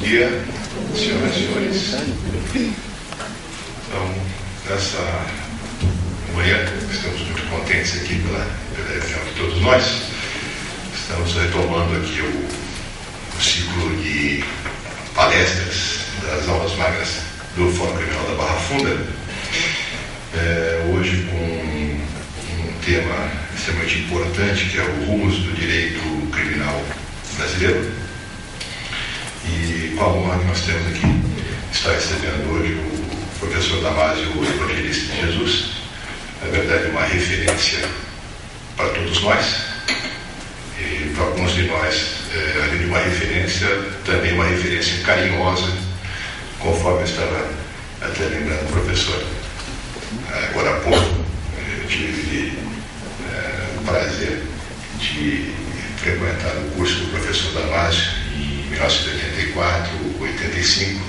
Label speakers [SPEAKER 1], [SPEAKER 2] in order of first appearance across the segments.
[SPEAKER 1] dia, senhoras e senhores. Então, nessa manhã, estamos muito contentes aqui pela reunião de todos nós. Estamos retomando aqui o ciclo de palestras das aulas magnas do Fórum Criminal da Barra Funda, hoje com um tema extremamente importante, que é o rumos do direito criminal brasileiro. E com a honra que nós temos aqui, está recebendo hoje o professor Damásio Evangelista de Jesus, na verdade uma referência para todos nós, e para alguns de nós, além de uma referência, também uma referência carinhosa, conforme eu estava até lembrando o professor agora há pouco. Eu tive o prazer de frequentar o curso do professor Damásio em 1984, 85.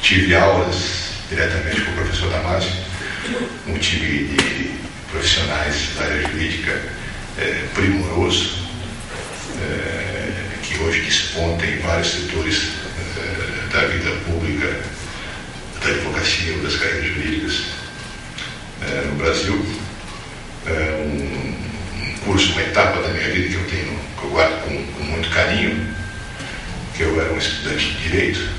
[SPEAKER 1] Tive aulas diretamente com o professor Damásio, um time de profissionais da área jurídica primoroso, que hoje desponta em vários setores da vida pública, da advocacia ou das carreiras jurídicas no Brasil. Um curso, uma etapa da minha vida que eu guardo com muito carinho, que eu era um estudante de Direito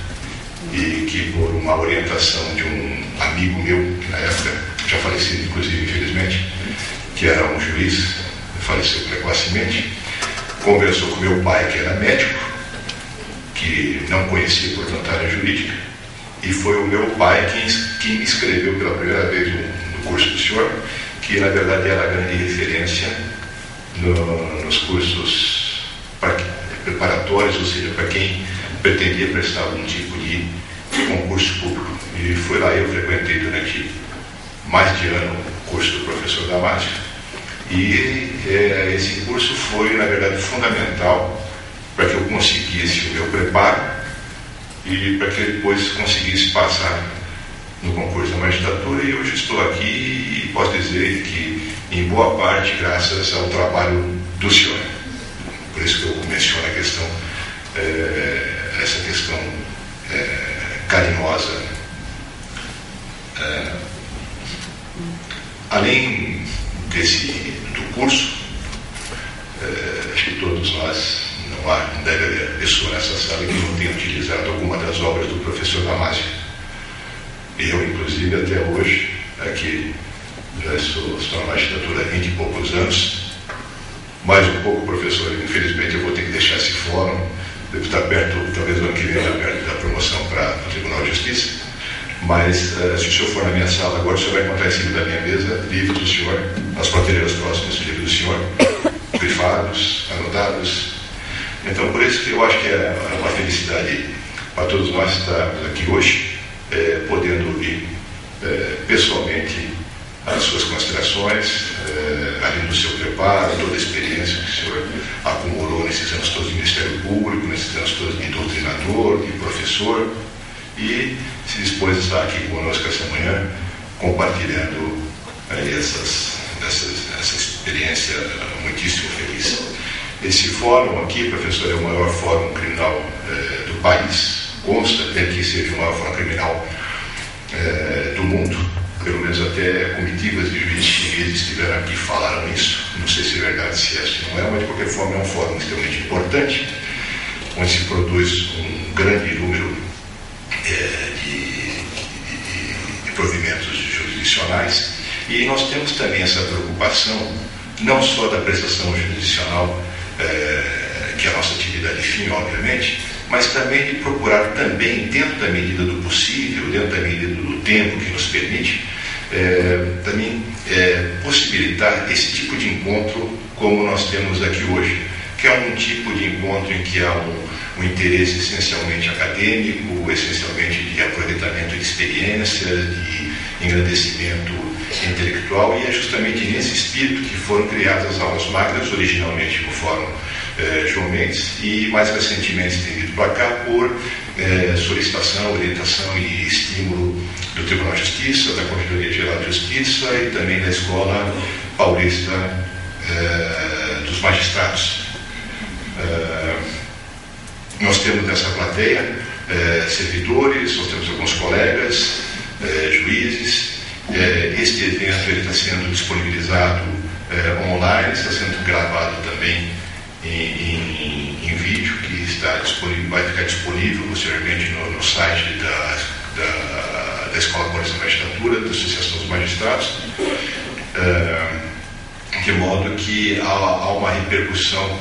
[SPEAKER 1] e que, por uma orientação de um amigo meu, que na época já falecido, inclusive, infelizmente, que era um juiz, faleceu precocemente, conversou com meu pai, que era médico, que não conhecia, portanto, a área jurídica, e foi o meu pai quem me inscreveu pela primeira vez no curso do senhor, que na verdade era a grande referência nos cursos preparatórios, ou seja, para quem pretendia prestar algum tipo de concurso público. E foi lá eu frequentei durante mais de ano o curso do professor Damásio. E esse curso foi, na verdade, fundamental para que eu conseguisse o meu preparo e para que eu depois conseguisse passar no concurso da magistratura. E hoje estou aqui e posso dizer que, em boa parte, graças ao trabalho do senhor. Por isso que eu menciono a questão, essa questão carinhosa. Além do curso, acho que todos nós, não deve haver pessoa nessa sala que não tenha utilizado alguma das obras do professor Damásio. Eu, inclusive, até hoje, aqui já estou na magistratura há 20 e poucos anos, mais um pouco, professor, infelizmente eu vou ter que deixar esse fórum, devo estar perto, talvez o ano que vem, perto da promoção para o Tribunal de Justiça, mas se o senhor for na minha sala agora, o senhor vai encontrar em cima da minha mesa livros do senhor, nas prateleiras próximas, livros do senhor, grifados, anotados. Então, por isso que eu acho que é uma felicidade para todos nós estarmos aqui hoje, podendo ouvir pessoalmente as suas considerações, além do seu preparo, toda a experiência que o senhor acumulou nesses anos todos de Ministério Público, nesses anos todos de doutrinador, de professor, e se dispôs a estar aqui conosco essa manhã, compartilhando essa experiência muitíssimo feliz. Esse fórum aqui, professor, é o maior fórum criminal do país, consta até que seja o maior fórum criminal do mundo. Pelo menos até comitivas de juízes chineses estiveram aqui e falaram isso. Não sei se é verdade, se é, se não é, mas de qualquer forma é um fórum extremamente importante, onde se produz um grande número de provimentos jurisdicionais. E nós temos também essa preocupação, não só da prestação jurisdicional, que é a nossa atividade fim, obviamente, mas também de procurar também, dentro da medida do possível, dentro da medida do tempo que nos permite, também possibilitar esse tipo de encontro como nós temos aqui hoje, que é um tipo de encontro em que há um interesse essencialmente acadêmico, essencialmente de aproveitamento de experiências, de engrandecimento intelectual, e é justamente nesse espírito que foram criadas as aulas magnas, originalmente no Fórum João Mendes, e mais recentemente tem vindo para cá por solicitação, orientação e estímulo do Tribunal de Justiça, da Corregedoria Geral de Justiça e também da Escola Paulista dos Magistrados. Nós temos nessa plateia servidores, nós temos alguns colegas, juízes. Este evento está sendo disponibilizado online, está sendo gravado também em vídeo, que está disponível, vai ficar disponível posteriormente no site da Escola Paulista da Magistratura, da Associação dos Magistrados, de modo que há uma repercussão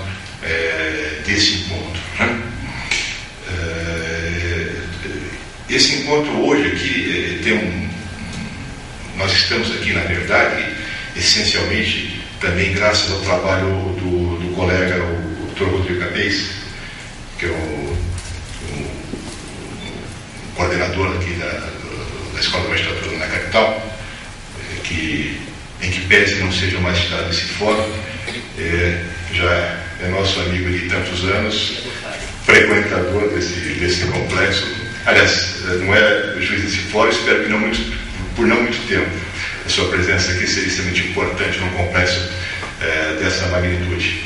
[SPEAKER 1] desse encontro, né? Esse encontro hoje aqui nós estamos aqui, na verdade, essencialmente também graças ao trabalho do colega, o Dr. Rodrigo Capês, que é o coordenador aqui da Escola da Magistratura na capital, em que pese não seja mais citado esse fórum, já é nosso amigo de tantos anos, frequentador desse complexo. Aliás, não é juiz desse fórum, espero que por não muito tempo. A sua presença aqui seria extremamente importante num complexo dessa magnitude.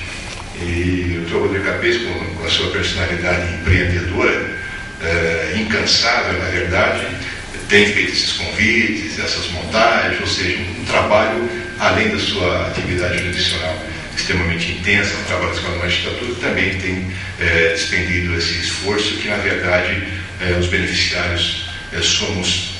[SPEAKER 1] E o Dr. Rodrigo Capês, com a sua personalidade empreendedora, incansável, na verdade, tem feito esses convites, essas montagens, ou seja, um trabalho, além da sua atividade jurisdicional extremamente intensa, no trabalho da Escola da Magistratura, também tem despendido esse esforço que, na verdade, os beneficiários somos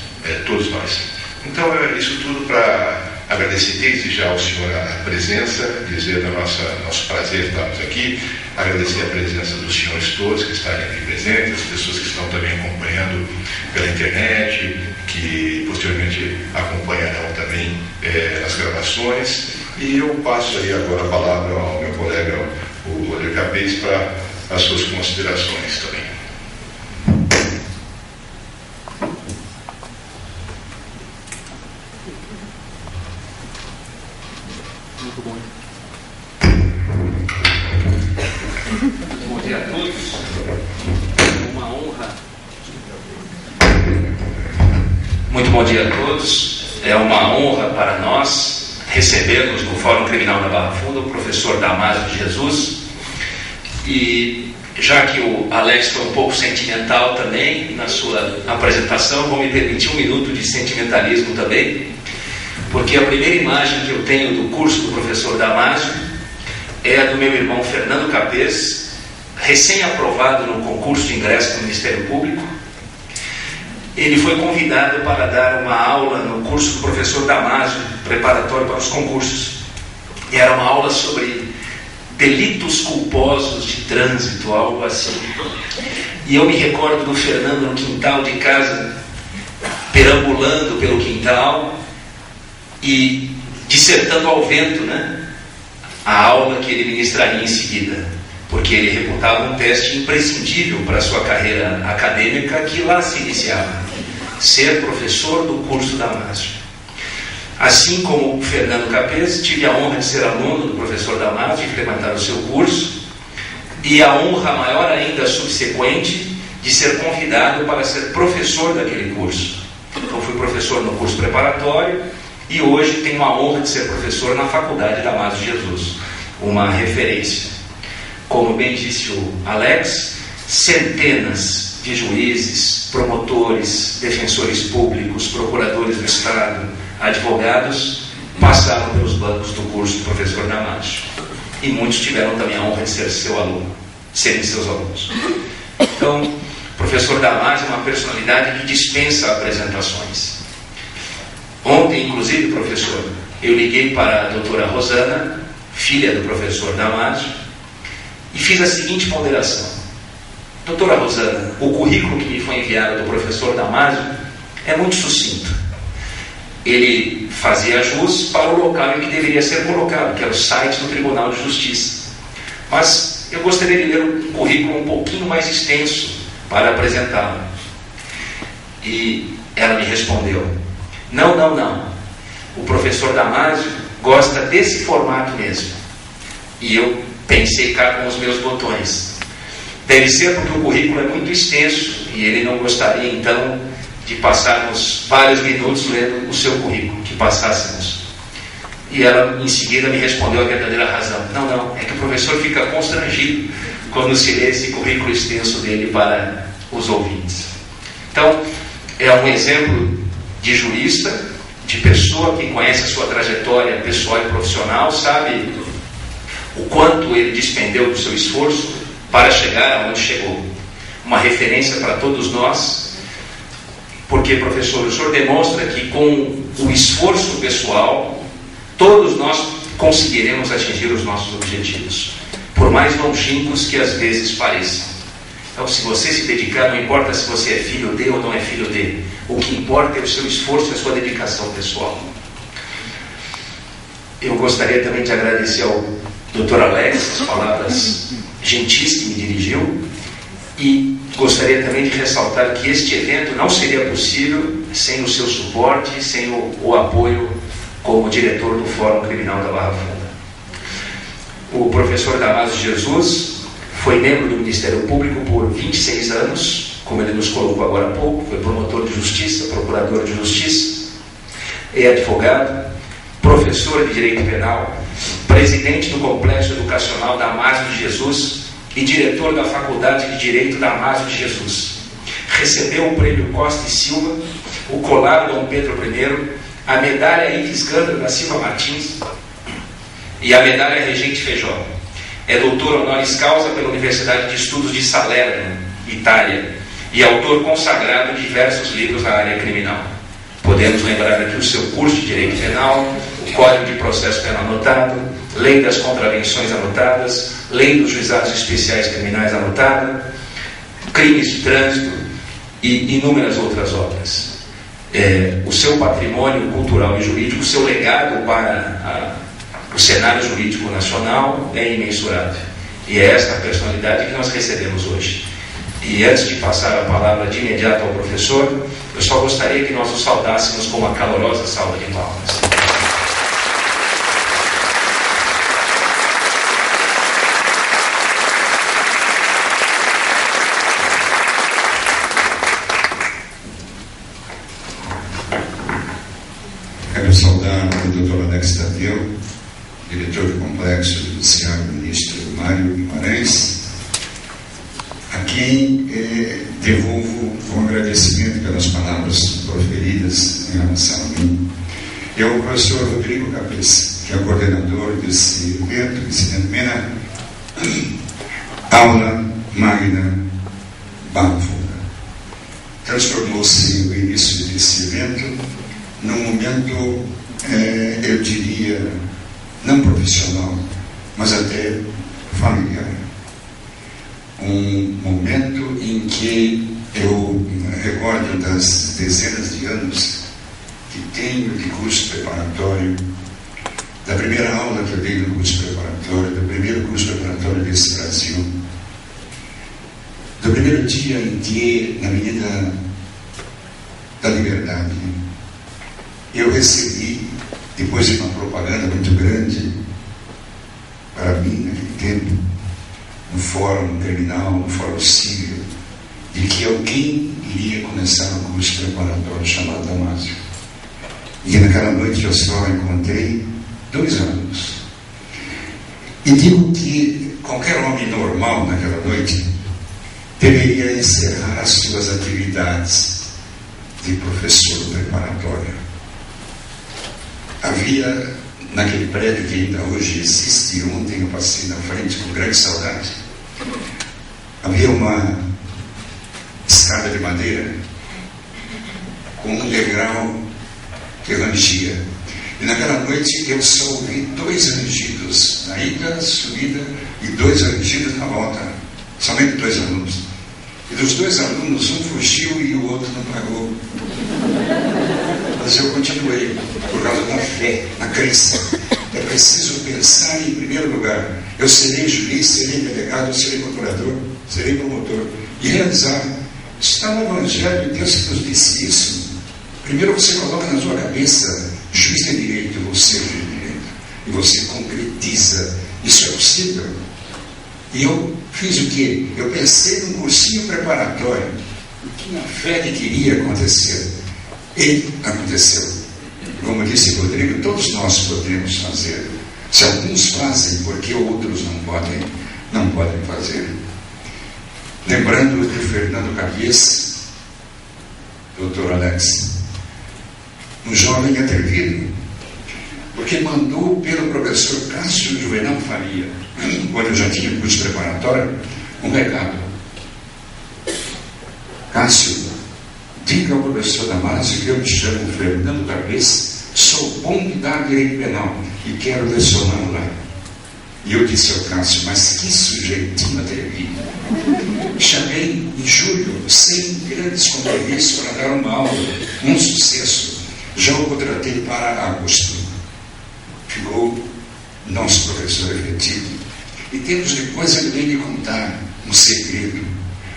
[SPEAKER 1] todos nós. Então, isso tudo para agradecer desde já ao senhor a presença, dizer do nosso prazer estarmos aqui, agradecer a presença dos senhores todos que estarem aqui presentes, as pessoas que estão também acompanhando pela internet, que posteriormente acompanharão também as gravações. E eu passo aí agora a palavra ao meu colega, o Rodrigo Capês, para as suas considerações também.
[SPEAKER 2] Bom dia a todos. Uma honra. Muito bom dia a todos. É uma honra para nós recebermos no Fórum Criminal da Barra Funda o professor Damásio de Jesus. E já que o Alex foi um pouco sentimental também na sua apresentação, vou me permitir um minuto de sentimentalismo também, porque a primeira imagem que eu tenho do curso do professor Damásio é a do meu irmão Fernando Capês, recém-aprovado no concurso de ingresso do Ministério Público. Ele foi convidado para dar uma aula no curso do professor Damásio, preparatório para os concursos. E era uma aula sobre delitos culposos de trânsito, algo assim. E eu me recordo do Fernando no quintal de casa, perambulando pelo quintal e dissertando ao vento, né, a aula que ele ministraria em seguida, porque ele reputava um teste imprescindível para a sua carreira acadêmica, que lá se iniciava: ser professor do curso Damásio. Assim como o Fernando Capês, tive a honra de ser aluno do professor Damásio e frequentar o seu curso, e a honra maior ainda subsequente de ser convidado para ser professor daquele curso. Então fui professor no curso preparatório e hoje tenho a honra de ser professor na Faculdade Damásio de Jesus, uma referência. Como bem disse o Alex, centenas de juízes, promotores, defensores públicos, procuradores do Estado, advogados passaram pelos bancos do curso do professor Damásio. E muitos tiveram também a honra de ser seu aluno, serem seus alunos. Então, o professor Damásio é uma personalidade que dispensa apresentações. Ontem, inclusive, professor, eu liguei para a doutora Rosana, filha do professor Damásio, e fiz a seguinte ponderação: doutora Rosana, o currículo que me foi enviado do professor Damásio é muito sucinto. Ele fazia jus para o local em que deveria ser colocado, que era o site do Tribunal de Justiça. Mas eu gostaria de ler um currículo um pouquinho mais extenso para apresentá-lo. E ela me respondeu: não. O professor Damásio gosta desse formato mesmo. E eu pensei cá com os meus botões: deve ser porque o currículo é muito extenso e ele não gostaria então de passarmos vários minutos lendo o seu currículo, que passássemos. E ela em seguida me respondeu a verdadeira razão: não, é que o professor fica constrangido quando se lê esse currículo extenso dele para os ouvintes. Então, é um exemplo de jurista, de pessoa que conhece a sua trajetória pessoal e profissional, sabe o quanto ele despendeu do seu esforço para chegar aonde chegou. Uma referência para todos nós, porque, professor, o senhor demonstra que com o esforço pessoal, todos nós conseguiremos atingir os nossos objetivos, por mais longínquos que às vezes pareçam. Então, se você se dedicar, não importa se você é filho de ou não é filho de, o que importa é o seu esforço e a sua dedicação pessoal. Eu gostaria também de agradecer ao Dr. Alex as palavras gentis que me dirigiu, e gostaria também de ressaltar que este evento não seria possível sem o seu suporte, sem o apoio como diretor do Fórum Criminal da Barra Funda. O professor Damásio Jesus foi membro do Ministério Público por 26 anos, como ele nos colocou agora há pouco, foi promotor de justiça, procurador de justiça, é advogado, professor de Direito Penal, presidente do Complexo Educacional Damásio de Jesus e diretor da Faculdade de Direito Damásio de Jesus. Recebeu o Prêmio Costa e Silva, o Colar Dom Pedro I, a Medalha Ives Gandra da Silva Martins e a Medalha Regente Feijó. É doutor honoris causa pela Universidade de Estudos de Salerno, Itália, e autor consagrado de diversos livros na área criminal. Podemos lembrar aqui o seu curso de Direito Penal, o Código de Processo Penal anotado, Lei das Contravenções anotadas, Lei dos Juizados Especiais Criminais anotada, Crimes de Trânsito e inúmeras outras obras. O seu patrimônio cultural e jurídico, o seu legado para o cenário jurídico nacional é imensurável. E é esta personalidade que nós recebemos hoje. E antes de passar a palavra de imediato ao professor, eu só gostaria que nós o saudássemos com uma calorosa salva de palmas.
[SPEAKER 3] Quero saudar o Dr. Alex Tadeu, diretor do Complexo Judiciário, ministro Mário Guimarães, a quem devolvo um agradecimento pelas palavras proferidas em relação a mim. E ao professor Rodrigo Cabeça, que é o coordenador desse evento, que se denomina Aula Magna Barra Funda. Transformou-se o início desse evento num momento, eu diria, não profissional, mas até familiar. Um momento em que eu recordo das dezenas de anos que tenho de curso preparatório, da primeira aula que eu dei no curso preparatório, do primeiro curso preparatório desse Brasil, do primeiro dia em que, na Avenida da Liberdade, eu recebi, depois de uma propaganda muito grande para mim naquele tempo, no fórum criminal, no fórum civil, de que alguém iria começar um curso preparatório chamado Damásio. E naquela noite eu só encontrei 2 alunos. E digo que qualquer homem normal naquela noite deveria encerrar as suas atividades de professor preparatório. Havia, naquele prédio que ainda hoje existe, ontem eu passei na frente com grande saudade, havia uma escada de madeira com um degrau que rangia. E naquela noite eu só ouvi 2 rangidos na ida, subida, e 2 rangidos na volta. Somente 2 alunos. E dos 2 alunos, um fugiu e o outro não pagou. Mas eu continuei, por causa da fé, na crença. É preciso pensar em primeiro lugar. Eu serei juiz, serei delegado, serei procurador, serei promotor. E realizar. Está no Evangelho, Deus que nos disse isso. Primeiro você coloca na sua cabeça, juiz de direito, eu vou ser juiz de direito. E você concretiza. Isso é possível. E eu fiz o quê? Eu pensei num cursinho preparatório. Eu tinha fé de que iria acontecer. E aconteceu. Como disse o Rodrigo, todos nós podemos fazer. Se alguns fazem, por que outros não podem fazer? lembrando de Fernando Cabeça, Dr. Alex, um jovem atrevido, porque mandou pelo professor Cássio Juvenal Faria, quando eu já tinha curso preparatório, um recado. Cássio, diga ao professor Damásio que eu me chamo Fernando Cabeça, sou bom de dar direito penal e quero lecionar lá. E eu disse ao Cássio, mas que sujeitinho atrevido. Chamei em julho 100 grandes compromissos para dar uma aula, um sucesso. Já o contratei para agosto. Ficou nosso professor efetivo. E tempos depois ele veio me contar um segredo.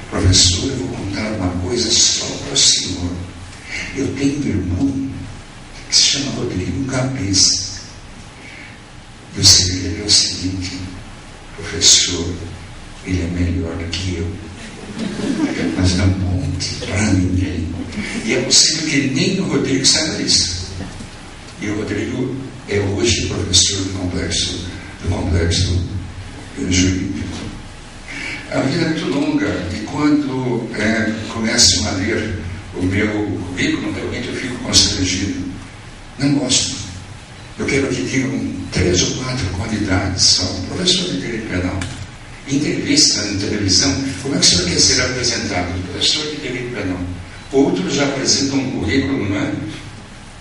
[SPEAKER 3] Professor, eu vou contar uma coisa só para o senhor. Eu tenho um irmão que se chama Rodrigo Cabeça. E o segredo é o seguinte, professor, ele é melhor do que eu. Mas não conte para ninguém. E é possível que nem o Rodrigo saiba disso. E o Rodrigo é hoje professor do complexo jurídico. A vida é muito longa e quando começam a ler o meu currículo, realmente eu fico constrangido. Não gosto. Eu quero que digam 3 ou 4 qualidades só. Professor de direito penal. Entrevista na televisão, como é que o senhor quer ser apresentado? Professor de direito penal. Outros já apresentam um currículo, não é?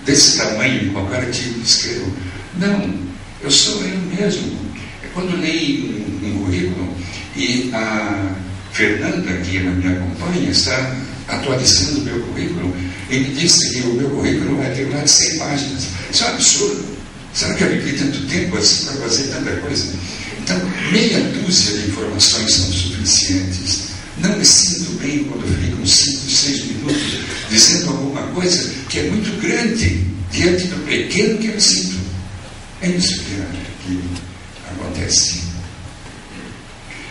[SPEAKER 3] Desse tamanho, em qualquer artigo que escrevam. Não, eu sou eu mesmo. É quando leio um currículo e a Fernanda, que me acompanha, está atualizando o meu currículo e me disse que o meu currículo vai ter mais de 100 páginas. Isso é um absurdo. Será que eu vivi tanto tempo assim para fazer tanta coisa? Então, meia dúzia de informações são suficientes. Não me sinto bem quando fico 5, 6 minutos dizendo alguma coisa que é muito grande diante do pequeno que eu sinto. É isso que acontece.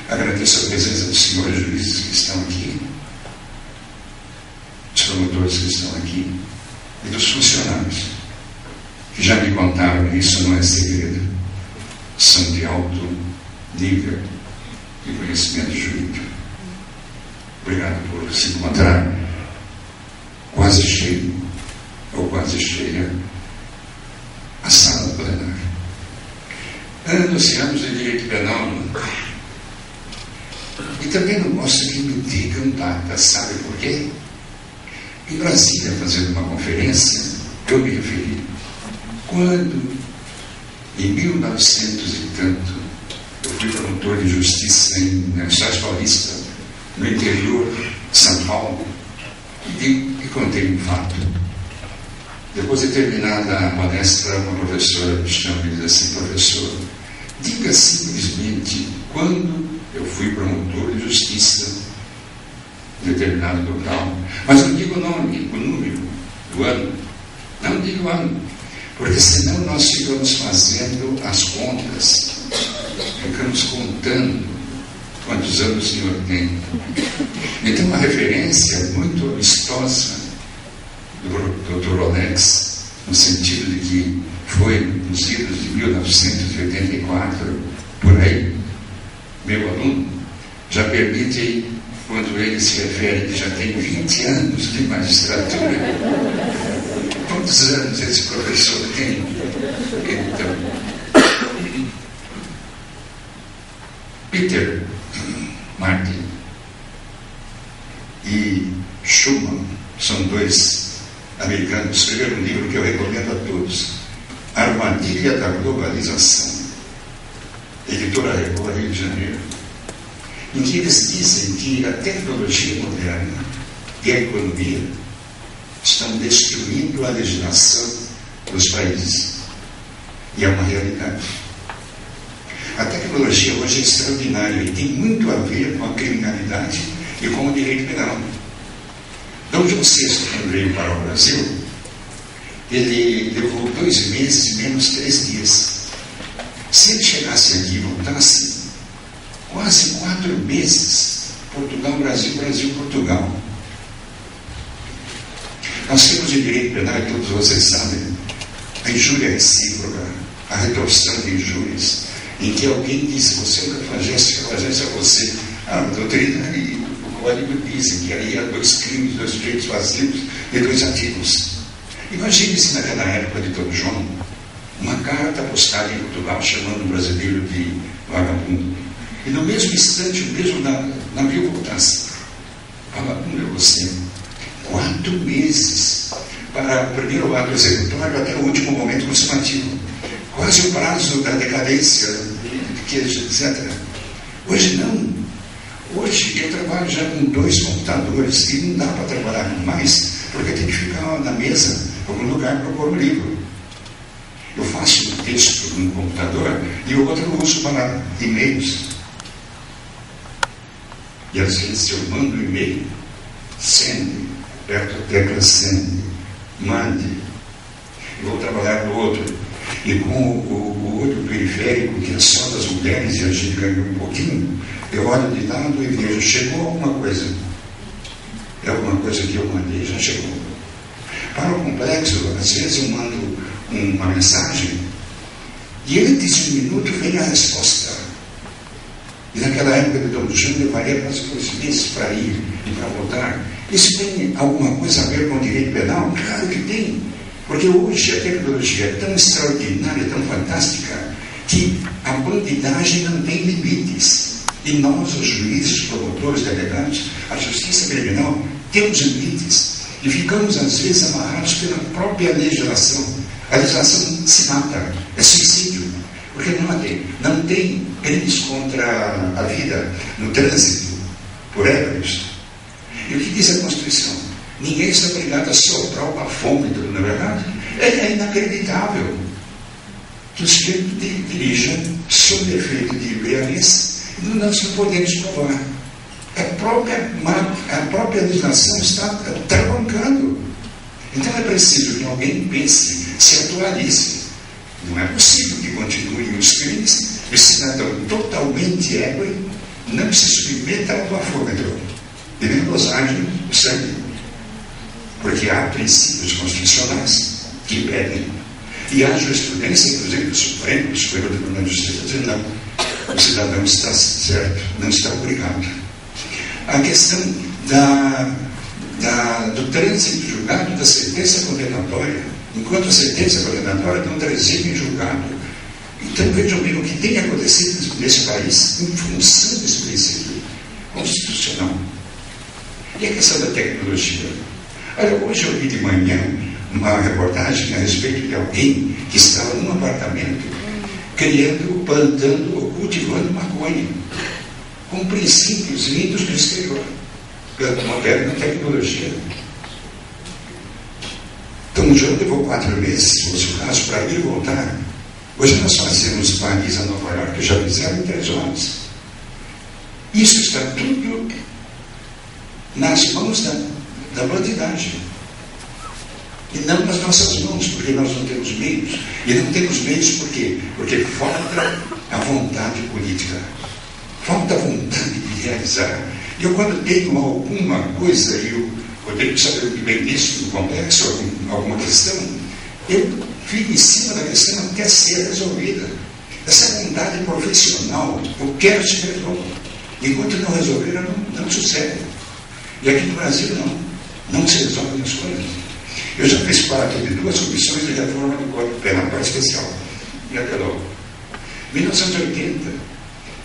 [SPEAKER 3] Agradeço a presença dos senhores juízes que estão aqui, dos promotores que estão aqui e dos funcionários que já me contaram, isso não é segredo, são de alto nível de conhecimento jurídico. Obrigado por se encontrar quase cheio ou quase cheia a sala plenária. Anos e anos de direito penal. E também não gosto que me digam datas, sabe por quê? Em Brasília, fazendo uma conferência, eu me referi. Quando, em 1900 e tanto, eu fui promotor de justiça em Chaves Paulista, no interior de São Paulo, e contei um fato. Depois de terminada a palestra, uma professora me chama e diz assim, professor, diga simplesmente quando eu fui promotor de justiça em determinado local, mas não diga o nome, o número do ano, não diga o ano, porque senão nós ficamos fazendo as contas, ficamos contando quantos anos o senhor tem. Então, uma referência muito amistosa do Dr. Alex, no sentido de que foi nos idos de 1984, por aí, meu aluno, já permite, quando ele se refere que já tem 20 anos de magistratura, quantos anos esse professor tem? Então, Peter Martin e Schumann são 2 americanos, escreveram um livro que eu recomendo a todos, Armadilha da Globalização, editora Record, Rio de Janeiro, em que eles dizem que a tecnologia moderna e a economia estão destruindo a legislação dos países. E é uma realidade. A tecnologia hoje é extraordinária e tem muito a ver com a criminalidade e com o direito penal. Dom João VI, quando veio para o Brasil, ele levou 2 meses e menos 3 dias. Se ele chegasse aqui e voltasse, quase 4 meses, Portugal, Brasil, Brasil, Portugal. Nós temos de direito penal, e todos vocês sabem, a injúria recíproca, a retorção de injúrias, em que alguém diz, você é um cafajeste a você. A doutrina e o código dizem que aí há 2 crimes, 2 sujeitos passivos e 2 ativos. Imagine-se naquela época de Dom João, uma carta postada em Portugal chamando o brasileiro de vagabundo. E no mesmo instante, o mesmo navio voltasse. Vagabundo é você. 4 meses para o primeiro ato executório até o último momento consumativo. Quase o prazo da decadência, etc. Hoje não. Hoje eu trabalho já com 2 computadores e não dá para trabalhar com mais, porque tem que ficar na mesa, algum lugar para pôr o livro. Eu faço um texto no computador e o outro eu uso para e-mails. E às vezes eu mando um e-mail, send, aperto a tecla send, mande. Eu vou trabalhar no outro. E com o olho periférico, que é só das mulheres, e a gente ganhou um pouquinho, eu olho de lado e vejo, chegou alguma coisa. É alguma coisa que eu mandei, já chegou. Para o complexo, às vezes eu mando uma mensagem e antes de 1 minuto vem a resposta. E naquela época de Dom João levaria quase 2 meses para ir e para voltar. Isso tem alguma coisa a ver com o direito penal? Claro que tem. Porque hoje a tecnologia é tão extraordinária, tão fantástica, que a bandidagem não tem limites. E nós, os juízes, promotores, delegados, a justiça criminal, temos limites. E ficamos, às vezes, amarrados pela própria legislação. A legislação se mata, é suicídio. Porque não tem crimes contra a vida no trânsito, por ébrios. E o que diz a Constituição? Ninguém está obrigado a soprar o bafômetro, não é verdade? É inacreditável que o sujeito dirija sob efeito de embriaguez e nós não podemos provar. A própria legislação está travancando. Então é preciso que alguém pense, se atualize. Não é possível que continuem os crimes e o cidadão totalmente égua não se submeta ao bafômetro e nem dosagem do sangue. Porque há princípios constitucionais que impedem. E há jurisprudência, inclusive do Supremo, do Superior Tribunal de Justiça, dizendo não, o cidadão está certo, não está obrigado. A questão do trânsito julgado, da sentença condenatória, enquanto a sentença condenatória não transita em julgado. Então vejam bem o que tem acontecido nesse país em função desse princípio constitucional. E a questão da tecnologia? Olha, hoje eu vi de manhã uma reportagem a respeito de alguém que estava num apartamento criando, plantando ou cultivando maconha, com princípios vindos do exterior, pela moderna tecnologia. Então, o João levou 4 meses, se fosse o caso, para ir e voltar. Hoje nós fazemos de Paris a Nova York, já fizeram em 3 horas. Isso está tudo nas mãos da bandidagem. E não nas nossas mãos, porque nós não temos meios. E não temos meios por quê? Porque falta a vontade política. Falta a vontade de realizar. Eu, quando tenho alguma coisa, e o Rodrigo sabe muito bem disso, no complexo, alguma questão, eu fico em cima da questão até ser resolvida. Essa vontade profissional, eu quero que se resolva. Enquanto não resolver, não sucede. E aqui no Brasil não se resolvem as coisas. Eu já fiz parte de 2 comissões de reforma do Código Penal para especial. E acabou. Em 1980,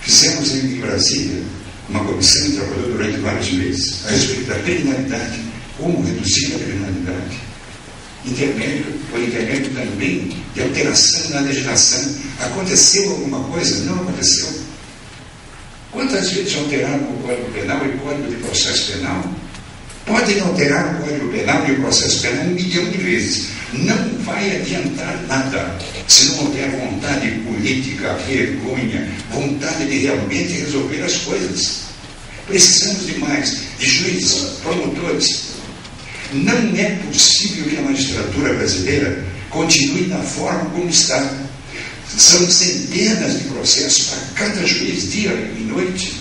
[SPEAKER 3] fizemos em Brasília uma comissão que trabalhou durante vários meses a respeito da criminalidade, como reduzir a criminalidade. Por intermédio também de alteração na legislação. Aconteceu alguma coisa? Não aconteceu. Quantas vezes alteraram o Código Penal e o Código de Processo Penal? Podem alterar o Código Penal e o Processo Penal 1 milhão de vezes. Não vai adiantar nada se não houver vontade política, vergonha, vontade de realmente resolver as coisas. Precisamos de mais, de juízes, promotores. Não é possível que a magistratura brasileira continue da forma como está. São centenas de processos para cada juiz, dia e noite.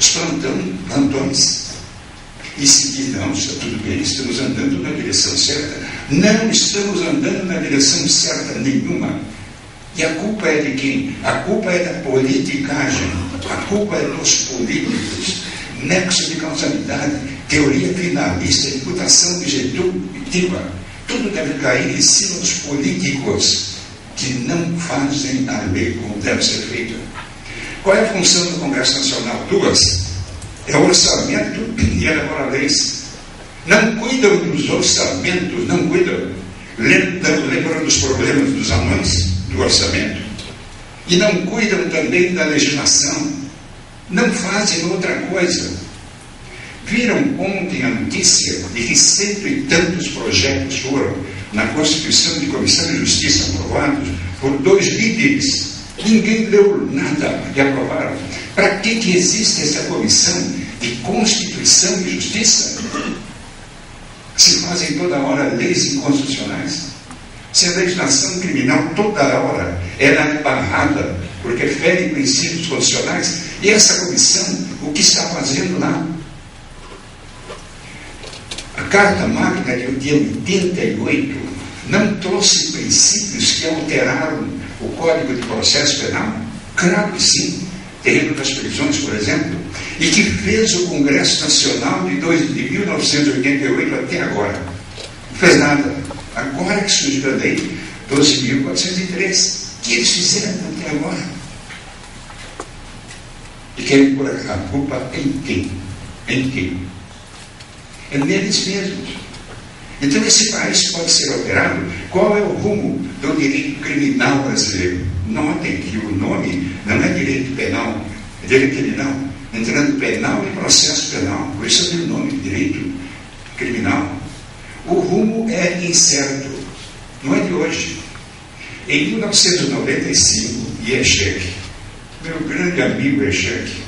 [SPEAKER 3] Os plantões. E se diz, não, está tudo bem, estamos andando na direção certa. Não estamos andando na direção certa nenhuma. E a culpa é de quem? A culpa é da politicagem. A culpa é dos políticos. nexo de causalidade, teoria finalista, imputação objetiva, tudo deve cair em cima dos políticos que não fazem a lei como deve ser feita. Qual é a função do Congresso Nacional? Duas. É o orçamento e elaborar leis. Não cuidam dos orçamentos, não cuidam, lembrando dos problemas dos anões do orçamento, e não cuidam também da legislação, não fazem outra coisa. Viram ontem a notícia de que 100 e tantos projetos foram na Constituição de Comissão de Justiça aprovados por 2 líderes. Ninguém leu nada e aprovaram. Para que existe essa comissão de Constituição e Justiça? Se fazem toda hora leis inconstitucionais. Se a legislação criminal toda hora é barrada porque fere princípios constitucionais, e essa comissão, o que está fazendo lá? A Carta Magna de 88 não trouxe princípios que alteraram o Código de Processo Penal? Claro que sim. Terreno das prisões, por exemplo, e que fez o Congresso Nacional de 1988 até agora. Não fez nada. Agora que surgiu a lei 12.403, que eles fizeram até agora. E querem pôr a culpa em quem? Em quem? É neles mesmos. Então esse país pode ser alterado. Qual é o rumo do direito criminal brasileiro? Notem que o nome não é direito penal, é direito criminal, entrando penal e processo penal. Por isso tem o nome de direito criminal. O rumo é incerto, não é de hoje. Em 1995, Ierzek, meu grande amigo Ierzek,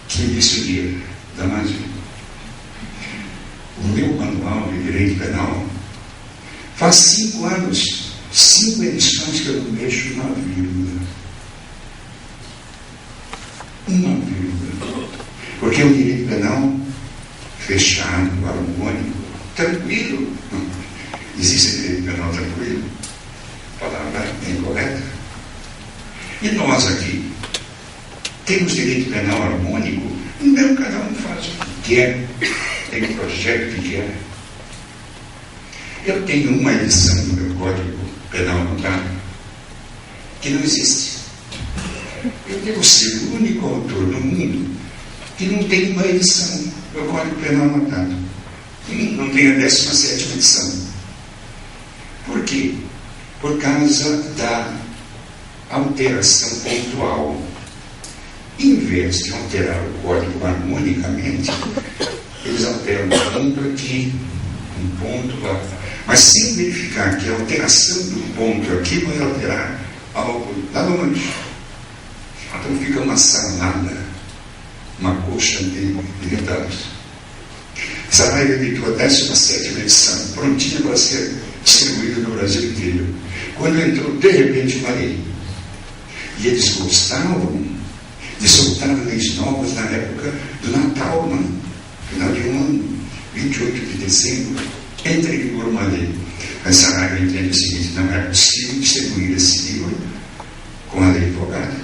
[SPEAKER 3] que me disse um dia, Damásio, o meu manual de direito penal faz 5 anos, 5 edições que eu não mexo uma vírgula. Uma vírgula. Porque é um direito penal fechado, harmônico, tranquilo. Existe direito penal tranquilo? Palavra incorreta. E nós aqui temos direito penal harmônico? Não, cada um faz o que quer, tem um projeto que quer. Eu tenho uma edição do meu Código Penal anotado que não existe. Eu devo ser o único autor no mundo que não tem uma edição do meu Código Penal anotado. Não tem a 17ª edição. Por quê? Por causa da alteração pontual. Em vez de alterar o código harmonicamente, eles alteram um ponto aqui, um ponto lá. Mas sem verificar que a alteração do ponto aqui vai alterar algo lá longe. Então fica uma salada, uma coxa de detalhes. Saraiva editou a 17ª edição, prontinha para ser distribuída no Brasil inteiro. Quando entrou, de repente, uma lei. E eles gostavam de soltar leis novas na época do Natal, não? Final de um ano, 28 de dezembro, entra em vigor uma lei. A Saraiva entende o seguinte: não é possível distribuir esse livro com a lei revogada.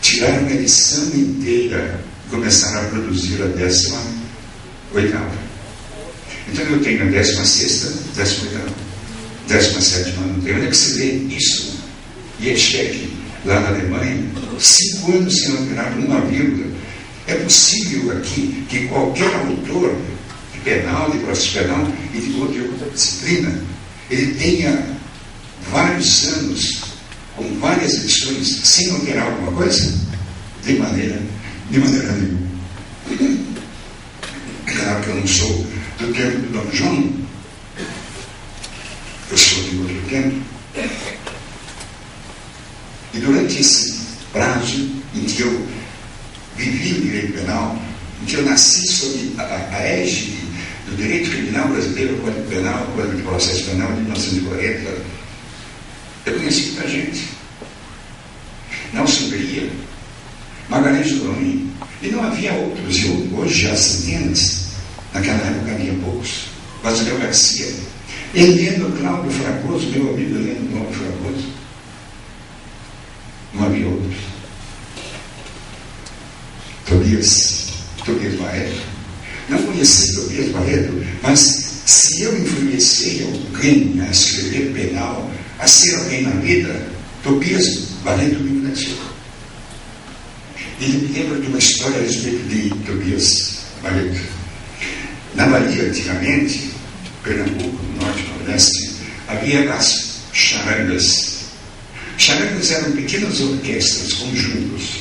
[SPEAKER 3] Tiraram a edição inteira e começaram a produzir a 18ª. Então eu tenho a 16ª, 18ª, 17ª, não tenho. Onde é que se lê isso? E é cheque lá na Alemanha, 5 anos sem alterar uma vírgula. É possível aqui que qualquer autor de penal, de processo penal e de outra disciplina, ele tenha vários anos, com várias edições, sem alterar alguma coisa? De maneira nenhuma. Claro que eu não sou do tempo do Dom João, eu sou de outro tempo. E durante esse prazo em que eu vivi o direito penal, em que eu nasci sob a égide do direito criminal brasileiro, o Código Penal, o Código de Processo Penal de 1940, eu conheci muita gente. Nelson Bria, Magalhães Dormin, e não havia outros. E hoje há centenas. Naquela época havia poucos. Basileu Garcia, Heleno Cláudio Fragoso, meu amigo Heleno Cláudio Fragoso. Não havia outros. Estou Tobias Barreto. Não conheci Tobias Barreto, mas se eu influenciei alguém a escrever penal, a ser alguém na vida, Tobias Barreto me influenciou. Ele me lembra de uma história a respeito de Tobias Barreto. Na Bahia, antigamente, Pernambuco, no norte e nordeste, havia as charangas. Charangas eram pequenas orquestras, conjuntos.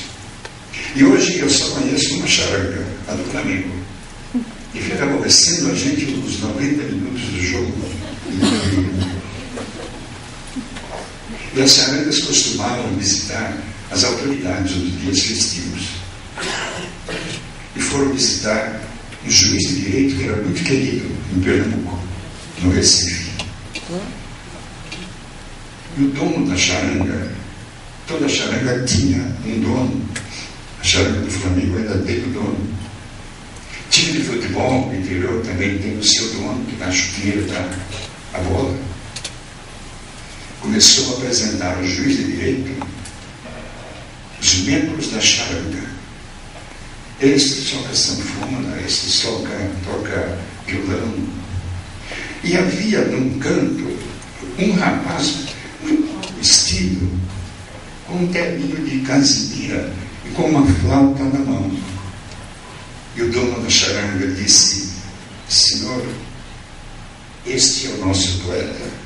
[SPEAKER 3] E hoje eu só conheço uma charanga, a do Flamengo. E fica aborrecendo a gente os 90 minutos do jogo. E as charangas costumavam visitar as autoridades nos dias festivos. E foram visitar um juiz de direito que era muito querido em Pernambuco, no Recife. E o dono da charanga, toda a charanga tinha um dono. A charanga do Flamengo ainda tem o dono. Time de futebol no interior também tem o seu dono, que na chuteira dá a bola. Começou a apresentar ao juiz de direito os membros da charanga. Este toca sanfona, este toca violão. E havia num canto um rapaz muito mal vestido, com um terninho de casimira e com uma flauta na mão. E o dono da charanga disse: Senhor, este é o nosso poeta.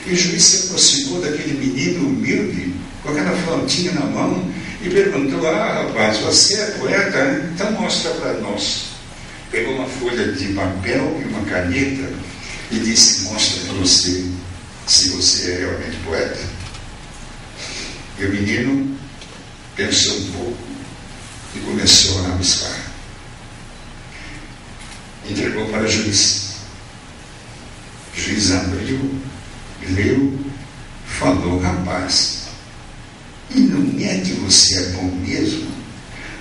[SPEAKER 3] E o juiz se aproximou daquele menino humilde, com aquela flautinha na mão, e perguntou: Ah, rapaz, você é poeta, né? Então mostra para nós. Pegou uma folha de papel e uma caneta e disse: Mostra para você, se você é realmente poeta. E o menino pensou um pouco e começou a rabiscar. Entregou para o juiz. O juiz abriu, leu, falou: Rapaz, e não é que você é bom mesmo?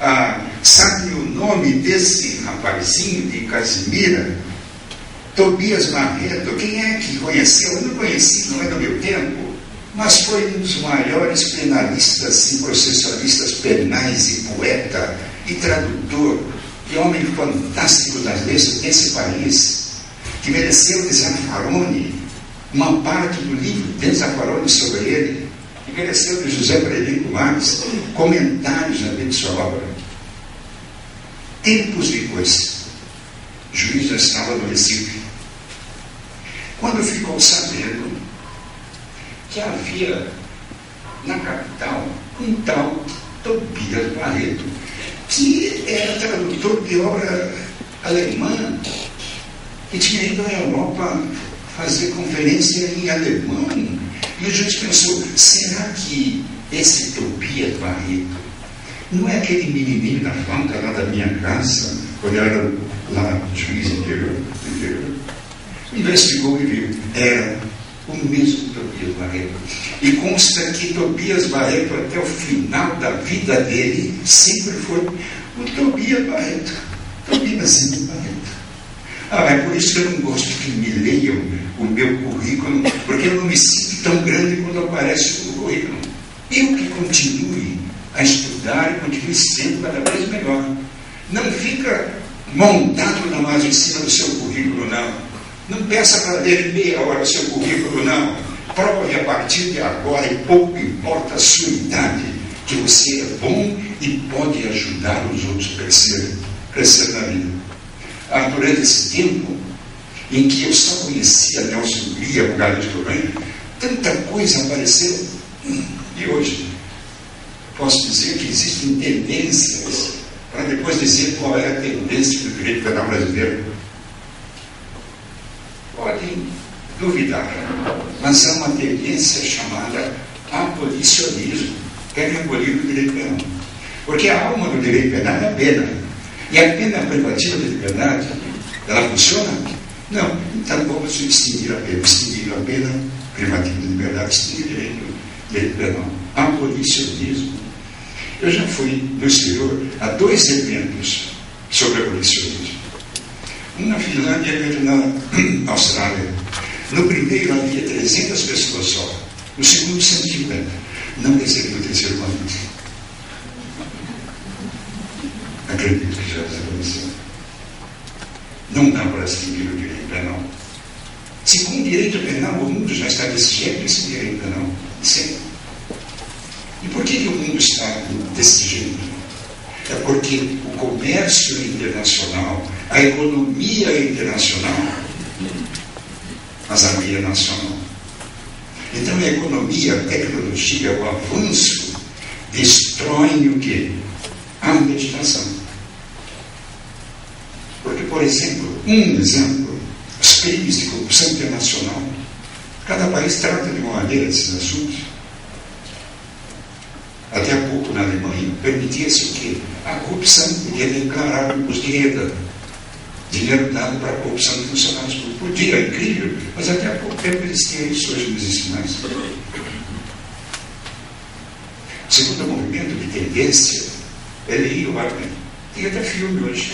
[SPEAKER 3] Ah, sabe o nome desse rapazinho de Casimira? Tobias Barreto. Quem é que conheceu? Eu não conheci, não é do meu tempo, mas foi um dos maiores penalistas e processualistas penais e poeta e tradutor e homem fantástico das leis desse país, que mereceu de Zaffaroni uma parte do livro de Zaffaroni sobre ele, que mereceu de José Frederico Marques comentários na vida de sua obra. Tempos depois, o juiz já estava no Recife, quando ficou sabendo que havia na capital um tal Tobias Barreto, que era tradutor de obra alemã, e tinha ido à Europa fazer conferência em alemão. E o juiz pensou: será que esse Tobias Barreto não é aquele menininho da flauta lá da minha casa, quando eu era lá juiz interior? Investigou e viu, era o mesmo Tobias Barreto. E consta que Tobias Barreto, até o final da vida dele, sempre foi o Tobias Barreto. Tobias Barreto. É por isso que eu não gosto que me leiam o meu currículo, porque eu não me sinto tão grande quando aparece no currículo. Eu que continue a estudar e continue sendo cada vez melhor. Não fica montado na mais em cima do seu currículo, não. Não peça para ler meia hora o seu currículo, não. Prove a partir de agora, e pouco importa a sua idade, que você é bom e pode ajudar os outros a crescer na vida. Durante esse tempo em que eu só conhecia Nelson Lia, o Galho de Torém, tanta coisa apareceu. E hoje, posso dizer que existem tendências, para depois dizer qual é a tendência do direito penal brasileiro. Podem duvidar, mas há uma tendência chamada abolicionismo. Querem abolir o direito penal. Porque a alma do direito penal é a pena. E a pena privativa de liberdade, ela funciona? Não. Então vamos extinguir a pena. Extinguir a pena privativa de liberdade, extinguir o direito penal. Abolicionismo. Eu já fui no exterior a 2 eventos sobre abolicionismo. Um na Finlândia e outro na Austrália. No primeiro havia 300 pessoas só. No segundo, 150. Não recebi o terceiro convite. direito penal, o mundo já está desse jeito, esse direito penal. Sim. E por que o mundo está desse jeito? É porque o comércio internacional, a economia internacional, mas a minha nacional. Então a economia, a tecnologia, o avanço destroem o quê? A meditação. Porque, por exemplo, os crimes de corrupção internacional, cada país trata de uma maneira esses assuntos. Até há pouco na Alemanha permitia-se o quê? A corrupção, podia declarar o imposto de renda, dinheiro dado para a corrupção de funcionários públicos. Podia, é incrível, mas até há pouco tempo existia isso, hoje não existe mais. O segundo movimento de tendência é lei e ordem. Tem até filme hoje.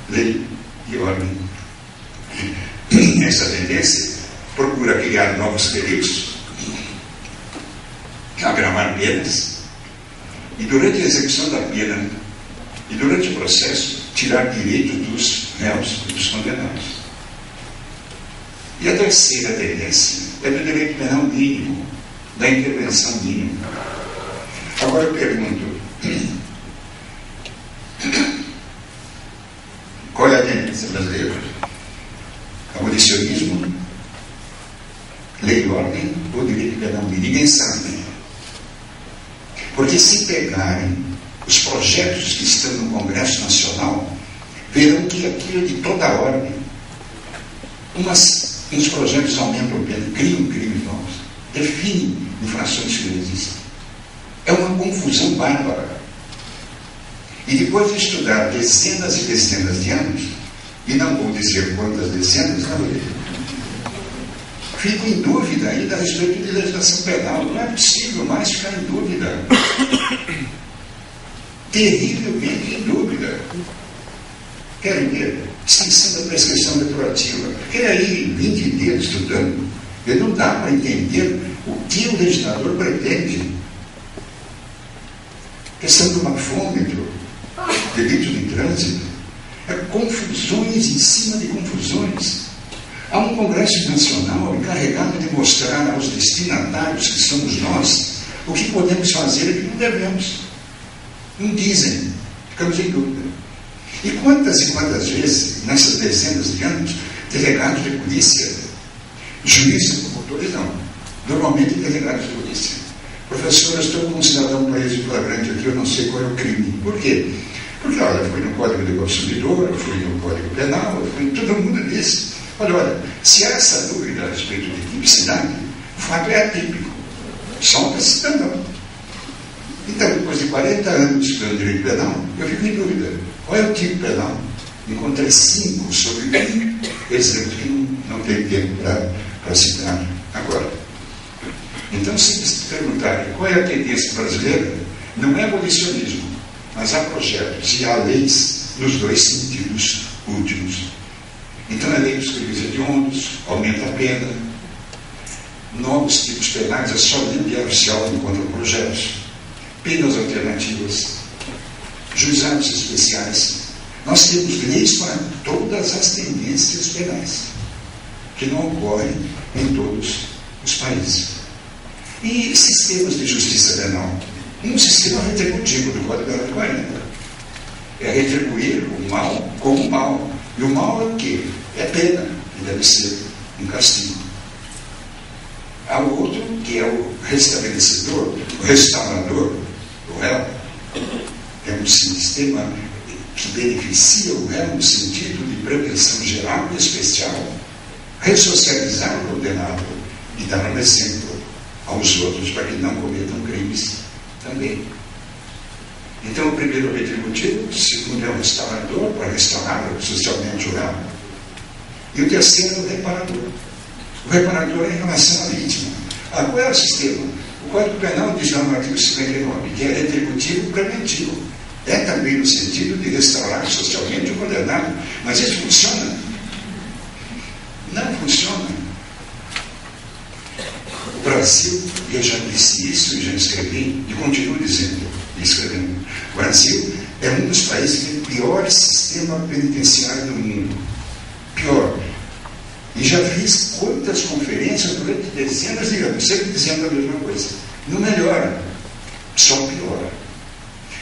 [SPEAKER 3] Lei e ordem. Essa tendência procura criar novos delitos, agravar penas, e durante a execução da pena, e durante o processo, tirar direito dos réus e dos condenados. E a terceira tendência é do direito penal mínimo, da intervenção mínima. Agora eu pergunto, qual é a tendência brasileira? Abolicionismo, lei e ordem ou direito penal mínimo? Ninguém sabe. Porque se pegarem os projetos que estão no Congresso Nacional, verão que aquilo é de toda a ordem. Uns projetos aumentam a pena, criam crimes novos, definem infrações que não existem. É uma confusão bárbara. E depois de estudar dezenas e dezenas de anos, e não vou dizer quantas dezenas, não, fico em dúvida ainda a respeito de legislação penal. Não é possível mais ficar em dúvida. Terrivelmente em dúvida. Querem ver? Extinção da prescrição retroativa. Porque aí, 20 dias estudando, e não dá para entender o que o legislador pretende. Questão do bafômetro, delito de trânsito, é confusões em cima de confusões. Há um Congresso Nacional encarregado de mostrar aos destinatários, que somos nós, o que podemos fazer e o que não devemos. Não dizem, ficamos em dúvida. E quantas vezes, nessas dezenas de anos, delegados de polícia, juízes, promotores, não, normalmente delegados de polícia. Professor, eu estou com um cidadão preso em flagrante aqui, eu não sei qual é o crime. Por quê? Porque, olha, eu fui no Código do Consumidor, eu fui no Código Penal, eu fui em todo mundo disse. Olha, se há essa dúvida a respeito de tipicidade, o fato é atípico. Solta cidadão. Então, depois de 40 anos estudando direito penal, eu fico em dúvida. Qual é o tipo penal? Encontrei 5 sobre exemplos que não tenho tempo para citar agora. Então, se perguntarem qual é a tendência brasileira, não é abolicionismo, mas há projetos e há leis nos dois sentidos últimos. Então, a lei dos crimes hediondos aumenta a pena, novos tipos penais, é só lei de oficial encontra projetos, penas alternativas, juizados especiais. Nós temos leis para todas as tendências penais, que não ocorrem em todos os países. E sistemas de justiça penal. Um sistema retributivo do Código Penal de 40. É retribuir o mal com o mal. E o mal é o quê? É pena, que deve ser um castigo. Há o outro, que é o restabelecedor, o restaurador, o réu. É um sistema que beneficia o réu no sentido de prevenção geral e especial, ressocializar o condenado e dar um exemplo aos outros para que não cometam crimes também. Então, o primeiro é o retributivo, o segundo é o restaurador, para restaurar socialmente o réu. E o terceiro é o reparador. O reparador é em relação à vítima. Qual é o sistema? O Código Penal diz lá no artigo 59 que é retributivo preventivo. É também no sentido de restaurar socialmente o condenado. Mas isso funciona? Não funciona. O Brasil, eu já disse isso e já escrevi, e continuo dizendo e escrevendo, o Brasil é um dos países que tem o pior sistema penitenciário do mundo. Pior. E já fiz quantas conferências durante dezenas de anos, sempre dizendo a mesma coisa. Não melhora, só piora.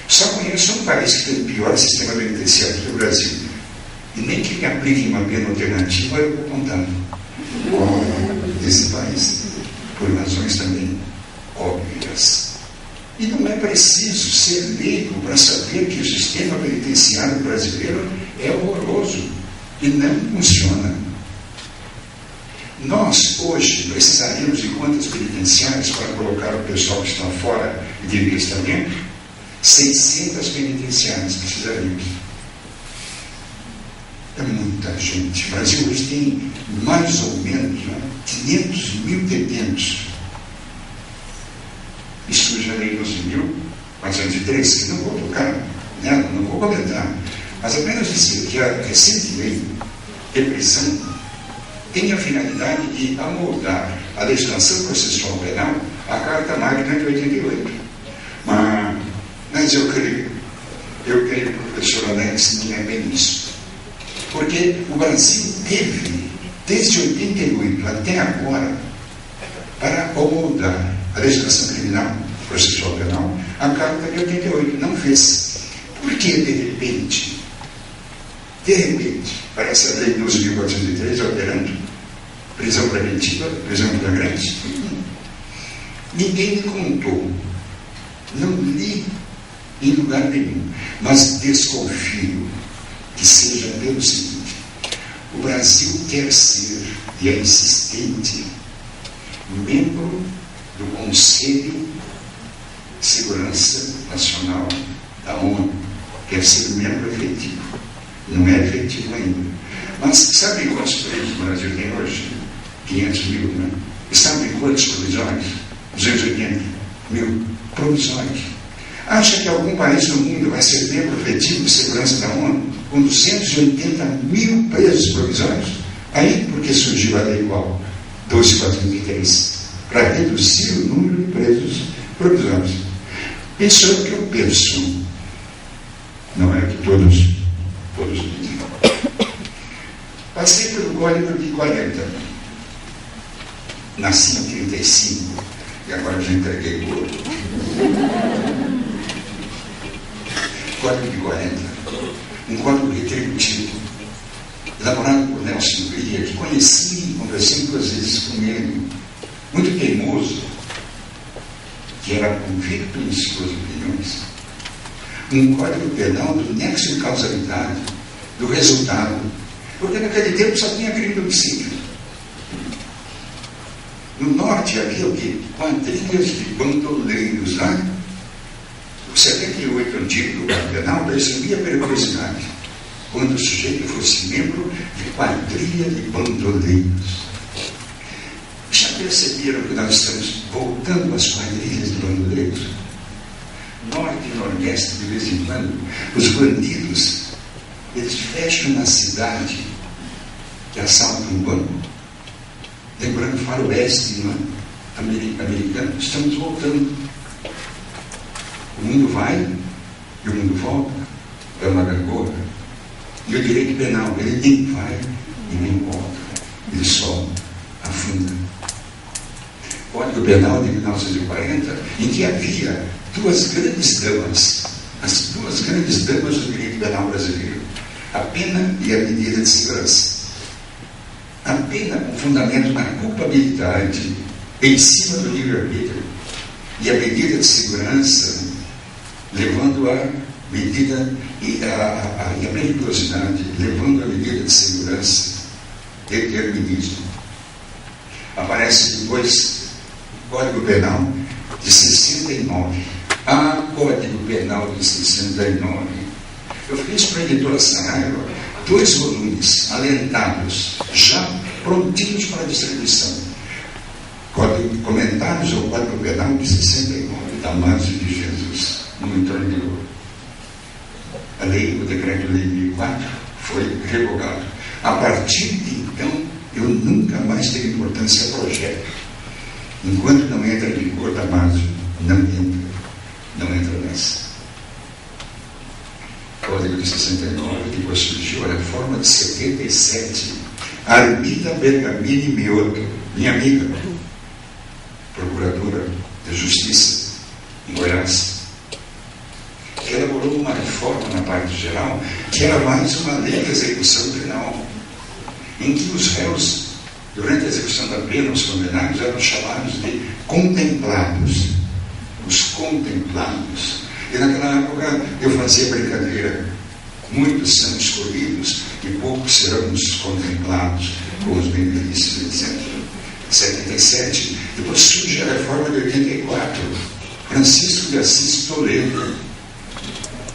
[SPEAKER 3] Só conheço um país que tem o pior sistema penitenciário do Brasil. E nem que me aplique uma pena alternativa eu vou contar com esse país, por razões também óbvias. E não é preciso ser leigo para saber que o sistema penitenciário brasileiro é horroroso e não funciona. Nós, hoje, precisaríamos de quantas penitenciárias para colocar o pessoal que está fora e deveria estar dentro? 600 penitenciárias precisaríamos. É muita gente. O Brasil hoje tem mais ou menos 500 mil detentos. E surge a Lei 11.403, que não vou tocar nela, não vou comentar, mas apenas dizer que a recente lei de prisão tem a finalidade de amoldar a legislação processual penal à Carta Magna de 88. Mas eu creio que o professor Alex não é bem isso. Porque o Brasil teve, desde 88 até agora, para amoldar a legislação criminal, processual penal, a Carta de 88 não fez. Por que de repente, parece a Lei 12.403 alterando prisão preventiva, prisão flagrante? Ninguém me contou, não li em lugar nenhum, mas desconfio que seja pelo seguinte: o Brasil quer ser, e é insistente, membro do Conselho de Segurança Nacional da ONU, quer ser membro efetivo. Não é efetivo ainda. Mas sabe quantos presos o Brasil tem hoje? 500 mil, né? E sabe quantos provisórios? 280 mil provisórios. Acha que algum país do mundo vai ser membro efetivo de segurança da ONU com 280 mil presos provisórios? Aí porque surgiu a lei igual 12.403, para reduzir o número de presos provisórios. Isso é o que eu penso. Não é que todos dizem. Passei pelo Código de 40. Nasci em 35 e agora já entreguei o outro. Código de 40. Um código retributivo, elaborado por Nelson Gria, que conheci e conversei 2 vezes com ele, muito teimoso, que era convicto em suas opiniões. Um código penal do nexo de causalidade, do resultado, porque naquele tempo só tinha crime de homicídio. No norte havia o quê? Quadrilhas de bandoleiros, né? O 78 antigo do Código Penal presumia periculosidade quando o sujeito fosse membro de quadrilha de bandoleiros. Já perceberam que nós estamos voltando às quadrilhas de bandoleiros? Norte e Nordeste, de vez em quando, os bandidos, eles fecham na cidade que assaltam um banco. Lembrando o faroeste, não é? Americano, estamos voltando. O mundo vai e o mundo volta. É uma gangorra. E o direito penal, ele nem vai e nem volta. Ele só afunda. O Código Penal de 1940, em que havia 2 grandes damas, as 2 grandes damas do direito penal brasileiro: a pena e a medida de segurança. A pena com fundamento na culpabilidade em cima do livre-arbítrio, e a medida de segurança levando a medida e a periculosidade, levando a medida de segurança, determinismo. Aparece depois o Código Penal de 69. Código Penal de 69. Eu fiz para a editora Saraiva 2 volumes alentados, já prontinhos para distribuição. Comentários ao Código Penal de 69, Damásio de Jesus, muito anterior. O decreto-lei 1004 foi revogado. A partir de então, eu nunca mais tenho importância a projeto. Enquanto não entra em vigor, Damásio, não entra nessa. Código de 69, depois surgiu a reforma de 77, Armida Bergamini Mioto, minha amiga, procuradora de Justiça em Goiás, que elaborou uma reforma na parte geral, que era mais uma lei de execução penal, em que os réus, durante a execução da pena, os condenados, eram chamados de contemplados. Os contemplados. E naquela época eu fazia brincadeira. Muitos são escolhidos e poucos serão contemplados com os benefícios, etc. 77. Depois surge a reforma de 84. Francisco de Assis Toledo.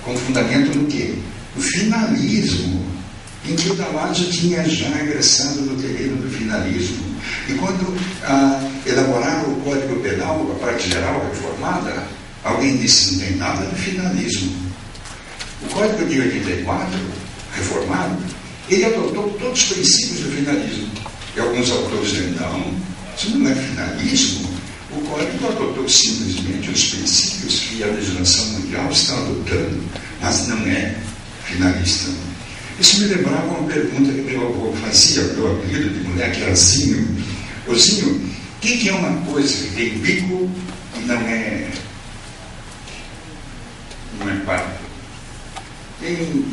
[SPEAKER 3] Com fundamento no quê? No finalismo, em que o Damasio tinha já ingressado no terreno do finalismo. E quando elaboraram o Código Penal, a parte geral reformada, alguém disse: não tem nada de finalismo. O Código de 84, reformado, ele adotou todos os princípios do finalismo. E alguns autores dizem: não, isso não é finalismo. O Código adotou simplesmente os princípios que a legislação mundial está adotando, mas não é finalista. Isso me lembrava uma pergunta que meu avô fazia, meu apelido de moleque era Zinho. Ô Zinho, o que é uma coisa que tem bico e não é pato? Tem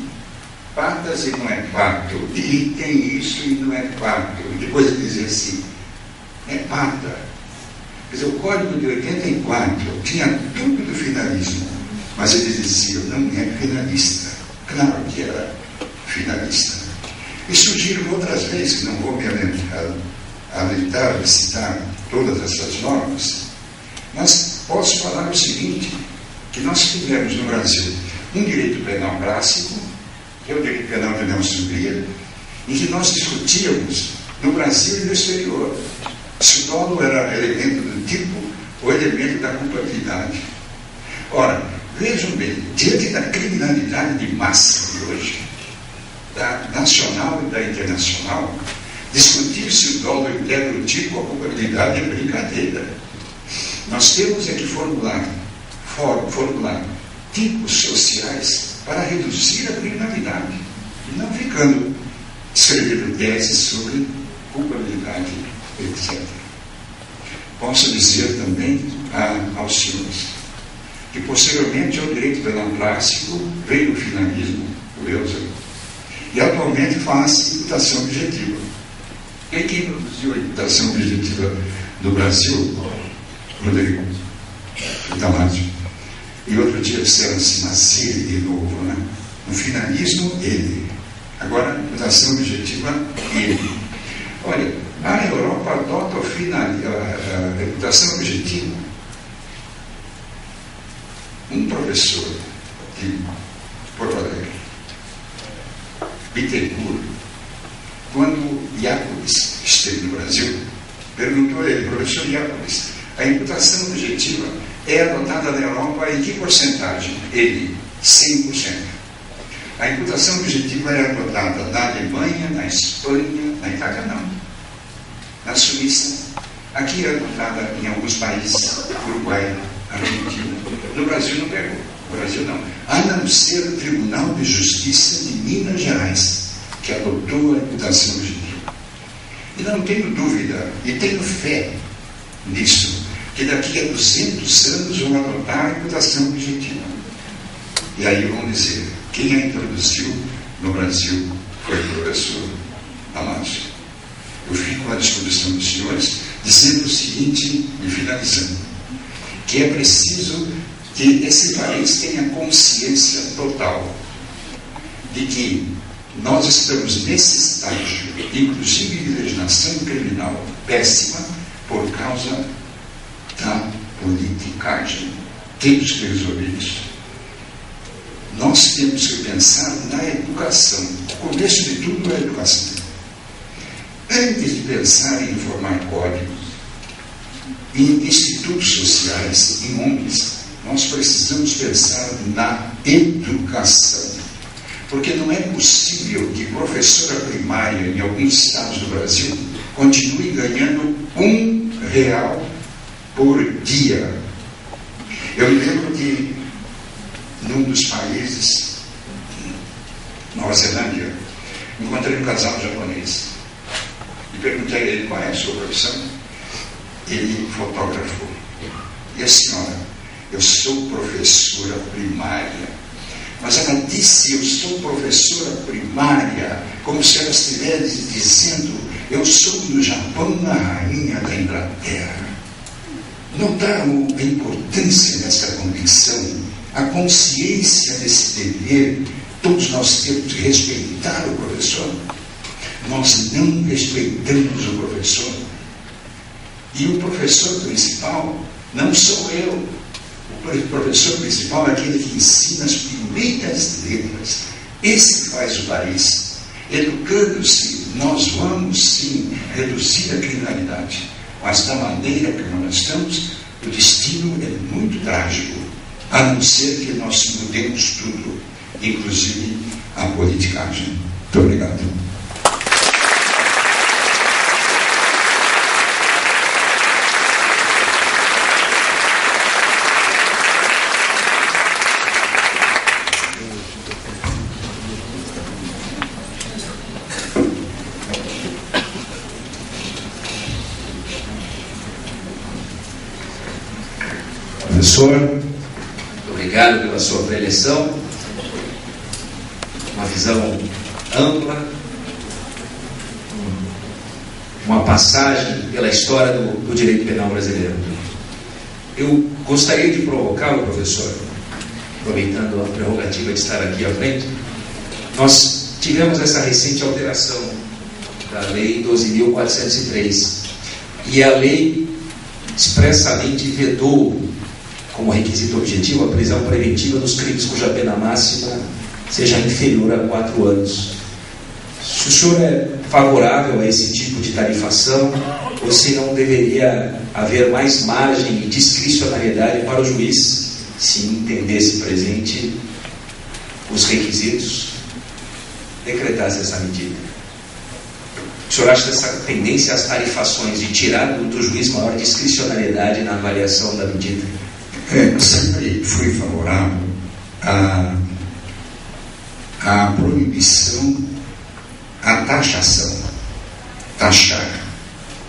[SPEAKER 3] patas e não é pato. E tem isso e não é pato. Depois ele dizia assim: é pata. Quer dizer, o Código de 84 tinha tudo do finalismo, mas ele dizia: não é finalista. Claro que era finalista. E surgiram outras leis, que não vou me habilitar de citar todas essas normas, mas posso falar o seguinte: que nós tivemos no Brasil um direito penal clássico, que é o direito penal de Nelson Bria, em que nós discutíamos no Brasil e no exterior se o dolo era elemento do tipo ou elemento da culpabilidade. Ora, vejam bem, diante da criminalidade de massa de hoje, da nacional e da internacional, discutir se o dolo integra o tipo ou a culpabilidade é brincadeira. Nós temos é que formular tipos sociais para reduzir a criminalidade, e não ficando escrevendo teses sobre culpabilidade, etc. Posso dizer também aos senhores que posteriormente ao direito penal clássico veio o finalismo, o Euser, e atualmente faz imputação objetiva. Quem introduziu a imputação objetiva no Brasil? Rodrigo Damasio. E outro dia disseram assim: mas ele de novo, né? No finalismo, ele. Agora, a imputação objetiva, ele. Olha, a Europa adota a imputação objetiva. Um professor de Porto Alegre, Bittencourt, quando Iápolis esteve no Brasil, perguntou a ele: professor Iápolis, a imputação objetiva é adotada na Europa em que porcentagem? Ele: 100%. A imputação objetiva é adotada na Alemanha, na Espanha, na Itália não. Na Suíça, aqui é adotada em alguns países, Uruguai, Argentina. No Brasil não pegou, no Brasil não. A não ser o Tribunal de Justiça de Minas Gerais, que adotou a imputação objetiva. E não tenho dúvida, e tenho fé nisso, que daqui a 200 anos vão adotar a imputação objetiva. E aí vão dizer: quem a introduziu no Brasil foi o professor Damasio. Eu fico à disposição dos senhores dizendo o seguinte, e finalizando, que é preciso que esse país tenha consciência total de que nós estamos nesse estágio, inclusive de legislação criminal péssima, por causa da politicagem. Temos que resolver isso. Nós temos que pensar na educação. O começo de tudo é a educação. Antes de pensar em reformar códigos, em institutos sociais, em ONGs, nós precisamos pensar na educação. Porque não é possível que professora primária em alguns estados do Brasil continue ganhando R$1 por dia. Eu me lembro que num dos países, Nova Zelândia, encontrei um casal japonês. e perguntei a ele qual é a sua profissão. Ele fotografou. E a senhora? Eu sou professora primária. Mas ela disse, eu sou professora primária, como se ela estivesse dizendo, eu sou no Japão a rainha da Inglaterra. Notaram a importância dessa convicção, a consciência desse dever. Todos nós temos que respeitar o professor. Nós não respeitamos o professor. E o professor principal não sou eu. O professor principal é aquele que ensina as primeiras letras. Esse que faz o país. Educando-se, nós vamos sim reduzir a criminalidade. Mas da maneira que nós estamos, o destino é muito trágico. A não ser que nós mudemos tudo, inclusive a politicagem. Muito obrigado.
[SPEAKER 2] Professor, obrigado pela sua preleção, uma visão ampla, uma passagem pela história do direito penal brasileiro. Eu gostaria de provocá-lo, professor, aproveitando a prerrogativa de estar aqui à frente. Nós tivemos essa recente alteração da Lei 12.403 e a lei expressamente vedou como requisito objetivo a prisão preventiva dos crimes cuja pena máxima seja inferior a 4 anos. Se o senhor é favorável a esse tipo de tarifação, ou se não deveria haver mais margem e discricionariedade para o juiz, se entendesse presente os requisitos, decretasse essa medida? O senhor acha essa tendência às tarifações de tirar do juiz maior discricionariedade na avaliação da medida?
[SPEAKER 3] Eu sempre fui favorável à proibição, à taxação. Taxar,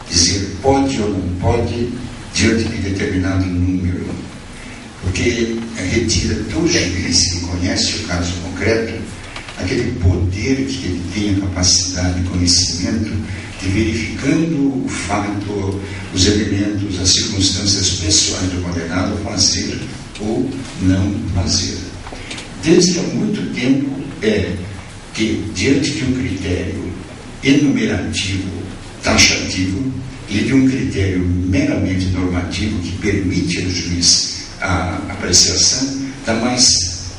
[SPEAKER 3] dizer pode ou não pode diante de determinado número, porque retira do juiz que conhece o caso concreto aquele poder que ele tem, a capacidade e conhecimento de, verificando o fato, os elementos, as circunstâncias pessoais do condenado, fazer ou não fazer. Desde há muito tempo é que, diante de um critério enumerativo, taxativo, e de um critério meramente normativo que permite ao juiz a apreciação, dá mais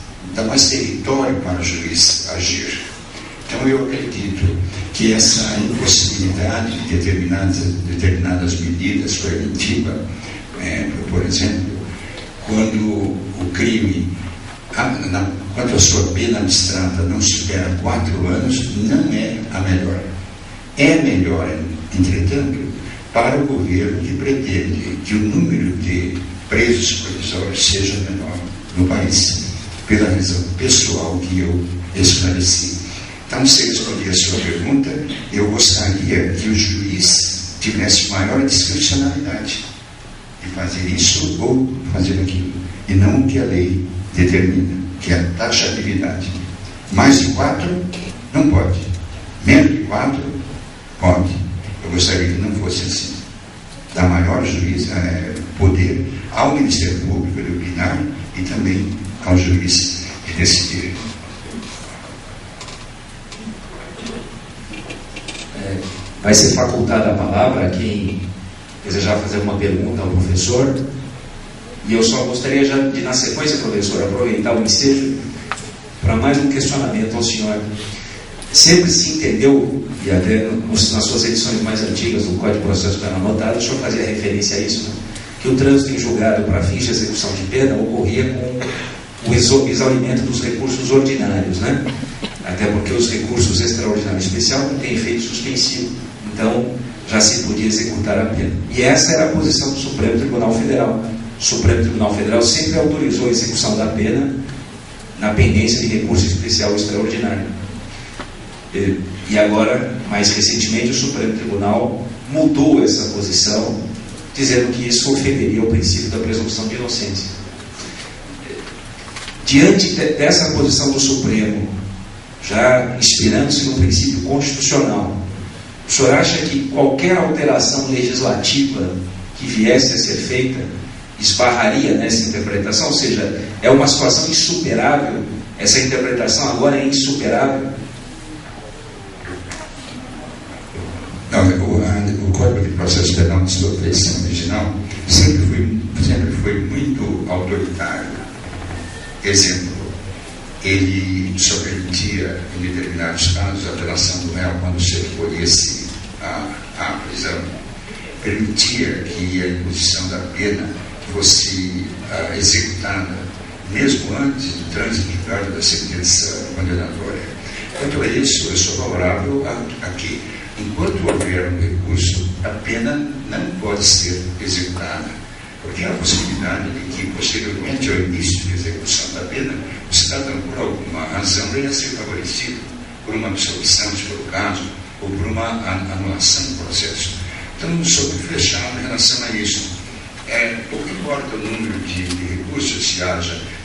[SPEAKER 3] território para o juiz agir. Então eu acredito que essa impossibilidade de determinadas medidas preventivas, por exemplo, quando o crime, quando a sua pena abstrata não supera 4 anos, não é a melhor. É melhor, entretanto, para o governo que pretende que o número de presos provisórios seja menor no país, pela razão pessoal que eu esclareci. Então, se responder a sua pergunta, eu gostaria que o juiz tivesse maior discricionalidade de fazer isso ou fazer aquilo, e não o que a lei determina, que é a taxatividade. Mais de 4, não pode. Menos de 4, pode. Eu gostaria que não fosse assim. Dar maior poder ao Ministério Público de opinar e também ao juiz de decidir.
[SPEAKER 2] Vai ser facultada a palavra a quem desejar fazer uma pergunta ao professor. E eu só gostaria já de, na sequência, professor, aproveitar o ensejo para mais um questionamento ao senhor. Sempre se entendeu, e até nas suas edições mais antigas do Código de Processo Penal anotado, o senhor fazia referência a isso, né? Que o trânsito em julgado para fins de execução de pena ocorria com o exaurimento dos recursos ordinários, né? Até porque os recursos extraordinários especial não têm efeito suspensivo, então já se podia executar a pena. E essa era a posição do Supremo Tribunal Federal. O Supremo Tribunal Federal sempre autorizou a execução da pena na pendência de recurso especial extraordinário. E agora, mais recentemente, o Supremo Tribunal mudou essa posição, dizendo que isso ofenderia o princípio da presunção de inocência. Diante dessa posição do Supremo, já inspirando-se no princípio constitucional, o senhor acha que qualquer alteração legislativa que viesse a ser feita esbarraria nessa interpretação? Ou seja, é uma situação insuperável? Essa interpretação agora é insuperável?
[SPEAKER 3] Não, o Código de Processo Penal, de sua versão original, sempre foi muito autoritário. Exemplo, ele só permitia, em determinados casos, a apelação do réu quando se recolhesse à prisão, permitia que a imposição da pena fosse executada mesmo antes do trânsito julgado da sentença condenatória. Quanto a isso, eu sou favorável a que, enquanto houver um recurso, a pena não pode ser executada, porque há a possibilidade de que, posteriormente ao início da execução da pena, o cidadão, por alguma razão, venha a ser favorecido por uma absolvição, se for o caso, ou por uma anulação do processo. Então, não sou muito fechado em relação a isso. Pouco importa o número de recursos,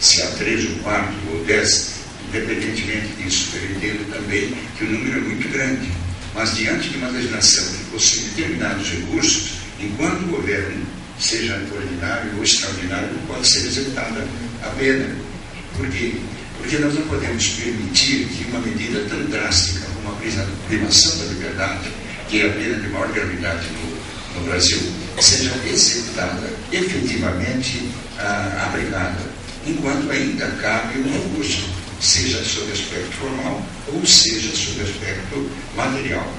[SPEAKER 3] se há 3 ou 4 ou 10, independentemente disso, eu entendo também que o número é muito grande. Mas, diante de uma legislação que possui determinados recursos, enquanto o governo, seja ordinário ou extraordinário, pode ser executada a pena. Por quê? Porque nós não podemos permitir que uma medida tão drástica como a privação da liberdade, que é a pena de maior gravidade no Brasil, seja executada, efetivamente aplicada, enquanto ainda cabe um recurso, seja sob aspecto formal ou seja sob aspecto material.